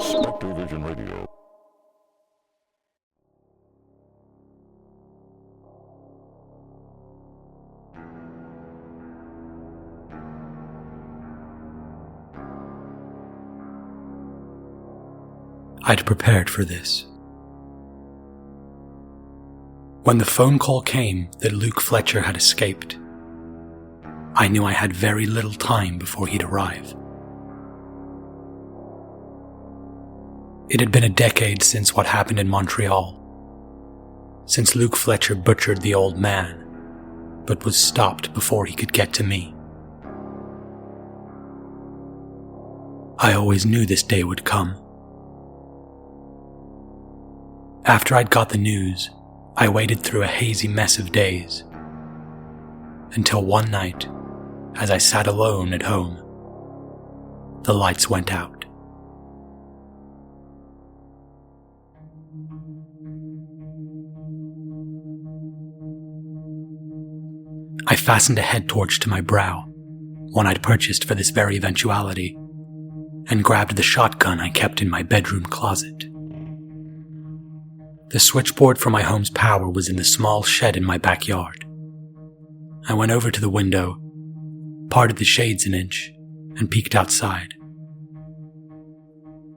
Spectrovision Radio. I'd prepared for this. When the phone call came that Luke Fletcher had escaped, I knew I had very little time before he'd arrive. It had been a decade since what happened in Montreal, since Luke Fletcher butchered the old man, but was stopped before he could get to me. I always knew this day would come. After I'd got the news, I waded through a hazy mess of days, until one night, as I sat alone at home, the lights went out. I fastened a head torch to my brow, one I'd purchased for this very eventuality, and grabbed the shotgun I kept in my bedroom closet. The switchboard for my home's power was in the small shed in my backyard. I went over to the window, parted the shades an inch, and peeked outside.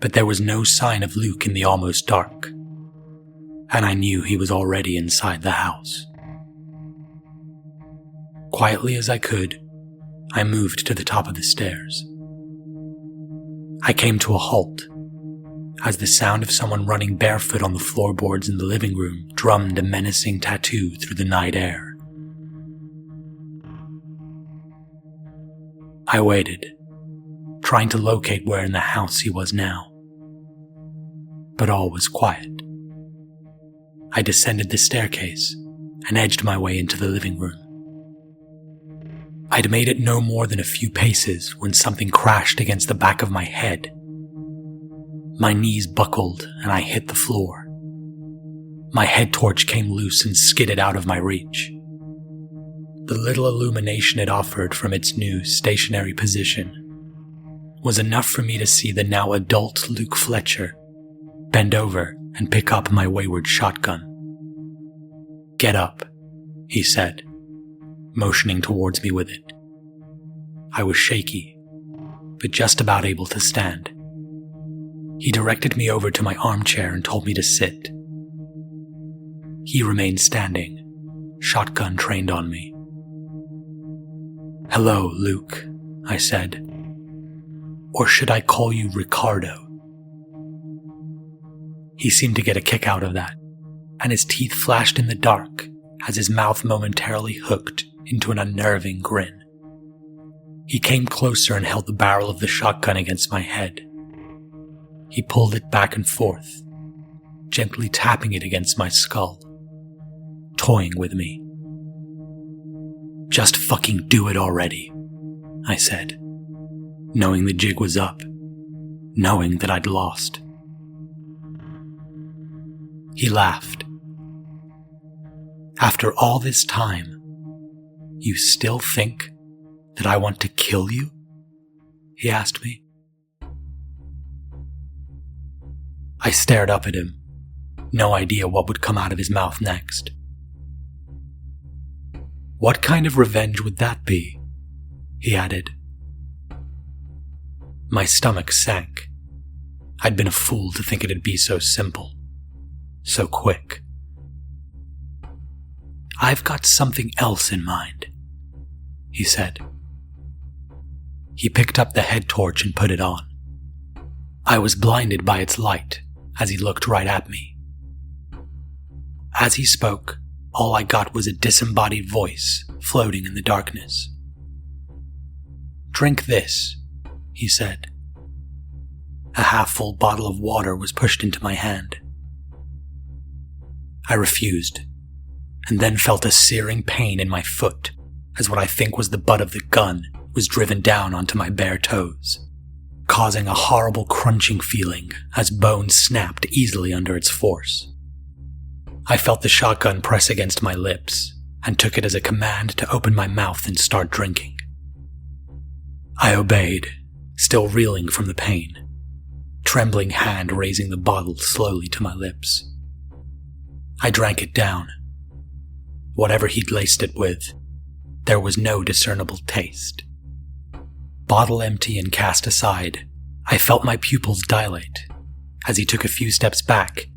But there was no sign of Luke in the almost dark, and I knew he was already inside the house. Quietly as I could, I moved to the top of the stairs. I came to a halt as the sound of someone running barefoot on the floorboards in the living room drummed a menacing tattoo through the night air. I waited, trying to locate where in the house he was now. But all was quiet. I descended the staircase and edged my way into the living room. I'd made it no more than a few paces when something crashed against the back of my head. My knees buckled and I hit the floor. My head torch came loose and skidded out of my reach. The little illumination it offered from its new stationary position was enough for me to see the now adult Luke Fletcher bend over and pick up my wayward shotgun. "Get up," he said, motioning towards me with it. I was shaky, but just about able to stand. He directed me over to my armchair and told me to sit. He remained standing, shotgun trained on me. "Hello, Luke," I said. "Or should I call you Ricardo?" He seemed to get a kick out of that, and his teeth flashed in the dark as his mouth momentarily hooked into an unnerving grin. He came closer and held the barrel of the shotgun against my head. He pulled it back and forth, gently tapping it against my skull, toying with me. "Just fucking do it already," I said, knowing the jig was up, knowing that I'd lost. He laughed. "After all this time, you still think that I want to kill you?" he asked me. I stared up at him, no idea what would come out of his mouth next. "What kind of revenge would that be?" he added. My stomach sank. I'd been a fool to think it'd be so simple, so quick. "I've got something else in mind," he said. He picked up the head torch and put it on. I was blinded by its light as he looked right at me. As he spoke, all I got was a disembodied voice floating in the darkness. "Drink this," he said. A half-full bottle of water was pushed into my hand. I refused, and then felt a searing pain in my foot as what I think was the butt of the gun was driven down onto my bare toes, causing a horrible crunching feeling as bones snapped easily under its force. I felt the shotgun press against my lips and took it as a command to open my mouth and start drinking. I obeyed, still reeling from the pain, trembling hand raising the bottle slowly to my lips. I drank it down. Whatever he'd laced it with, there was no discernible taste. Bottle empty and cast aside, I felt my pupils dilate as he took a few steps back,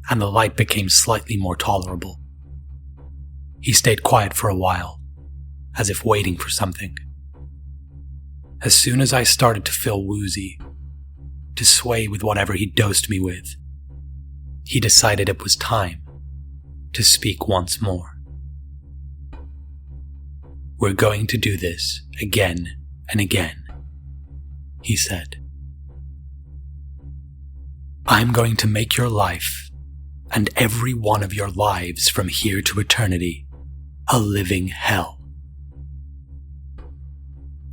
and the light became slightly more tolerable. He stayed quiet for a while, as if waiting for something. As soon as I started to feel woozy, to sway with whatever he dosed me with, he decided it was time to speak once more. "We're going to do this again and again," he said. "I'm going to make your life, and every one of your lives from here to eternity, a living hell.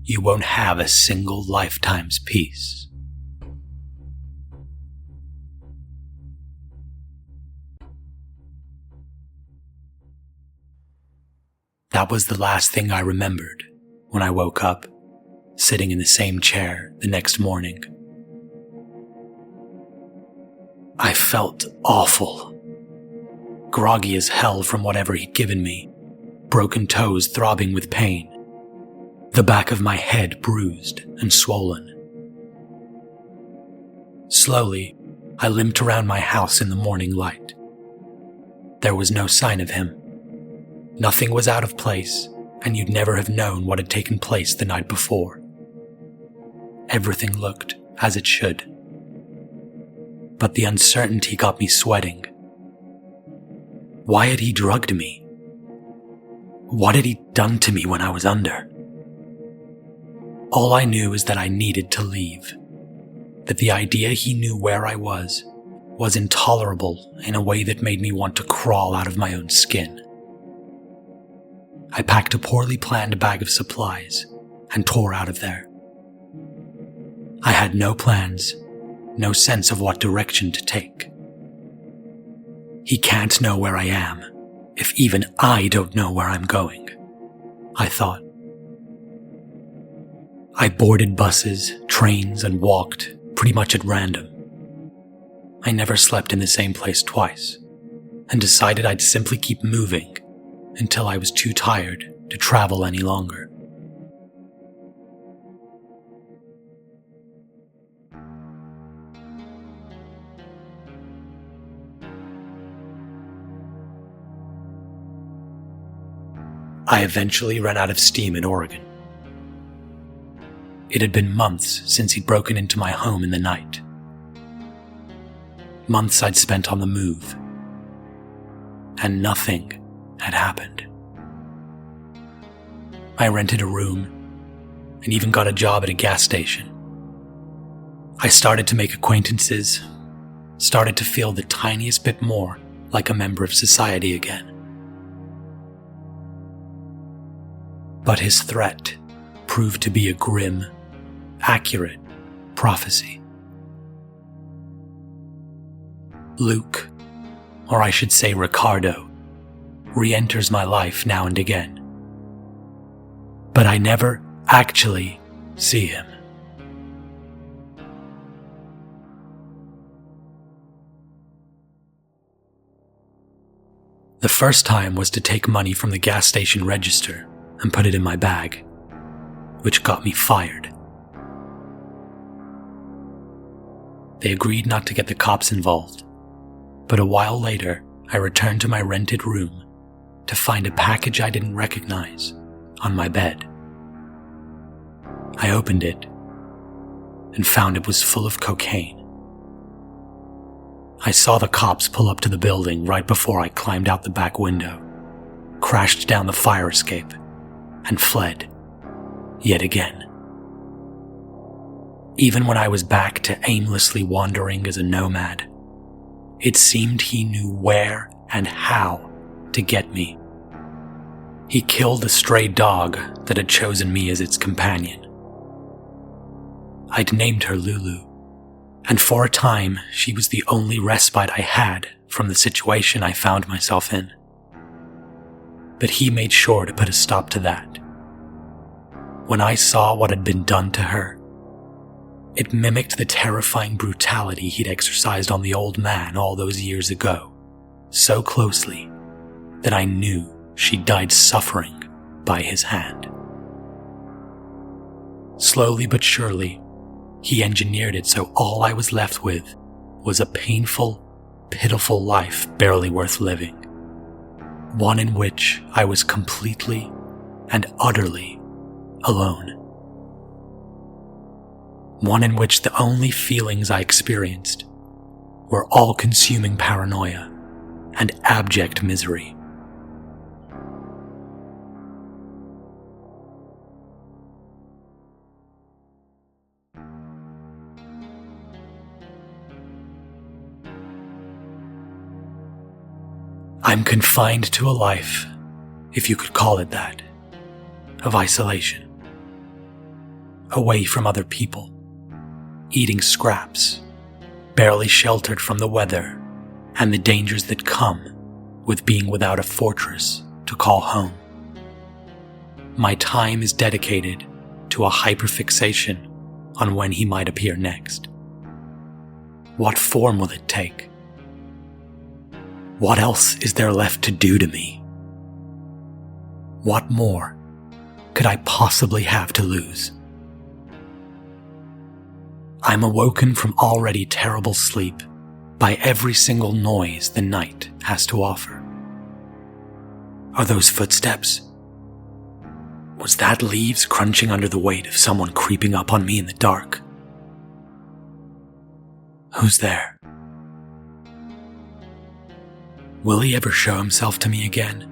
You won't have a single lifetime's peace." That was the last thing I remembered when I woke up, sitting in the same chair the next morning. I felt awful, groggy as hell from whatever he'd given me, broken toes throbbing with pain, the back of my head bruised and swollen. Slowly, I limped around my house in the morning light. There was no sign of him. Nothing was out of place, and you'd never have known what had taken place the night before. Everything looked as it should. But the uncertainty got me sweating. Why had he drugged me? What had he done to me when I was under? All I knew is that I needed to leave, that the idea he knew where I was intolerable in a way that made me want to crawl out of my own skin. I packed a poorly planned bag of supplies and tore out of there. I had no plans, no sense of what direction to take. He can't know where I am if even I don't know where I'm going, I thought. I boarded buses, trains, and walked pretty much at random. I never slept in the same place twice, and decided I'd simply keep moving until I was too tired to travel any longer. I eventually ran out of steam in Oregon. It had been months since he'd broken into my home in the night. Months I'd spent on the move, and nothing had happened. I rented a room and even got a job at a gas station. I started to make acquaintances, started to feel the tiniest bit more like a member of society again. But his threat proved to be a grim, accurate prophecy. Luke, or I should say Ricardo, re-enters my life now and again. But I never actually see him. The first time was to take money from the gas station register and put it in my bag, which got me fired. They agreed not to get the cops involved, but a while later I returned to my rented room to find a package I didn't recognize on my bed. I opened it and found it was full of cocaine. I saw the cops pull up to the building right before I climbed out the back window, crashed down the fire escape, and fled, yet again. Even when I was back to aimlessly wandering as a nomad, it seemed he knew where and how to get me. He killed a stray dog that had chosen me as its companion. I'd named her Lulu, and for a time she was the only respite I had from the situation I found myself in. But he made sure to put a stop to that. When I saw what had been done to her, It mimicked the terrifying brutality he'd exercised on the old man all those years ago, so closely that I knew she died suffering by his hand. Slowly but surely, he engineered it so all I was left with was a painful, pitiful life barely worth living. One in which I was completely and utterly alone. One in which the only feelings I experienced were all-consuming paranoia and abject misery. I'm confined to a life, if you could call it that, of isolation. Away from other people, eating scraps, barely sheltered from the weather and the dangers that come with being without a fortress to call home. My time is dedicated to a hyperfixation on when he might appear next. What form will it take? What else is there left to do to me? What more could I possibly have to lose? I'm awoken from already terrible sleep by every single noise the night has to offer. Are those footsteps? Was that leaves crunching under the weight of someone creeping up on me in the dark? Who's there? Will he ever show himself to me again?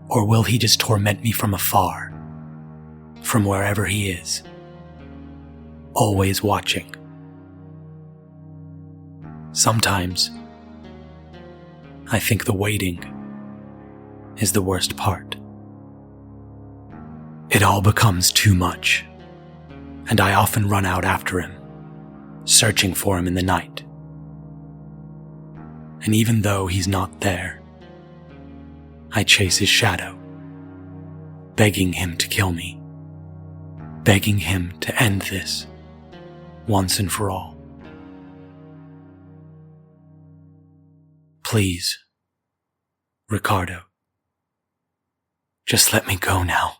Or will he just torment me from afar, from wherever he is, always watching? Sometimes, I think the waiting is the worst part. It all becomes too much, and I often run out after him, searching for him in the night. And even though he's not there, I chase his shadow, begging him to kill me, begging him to end this once and for all. Please, Ricardo, just let me go now.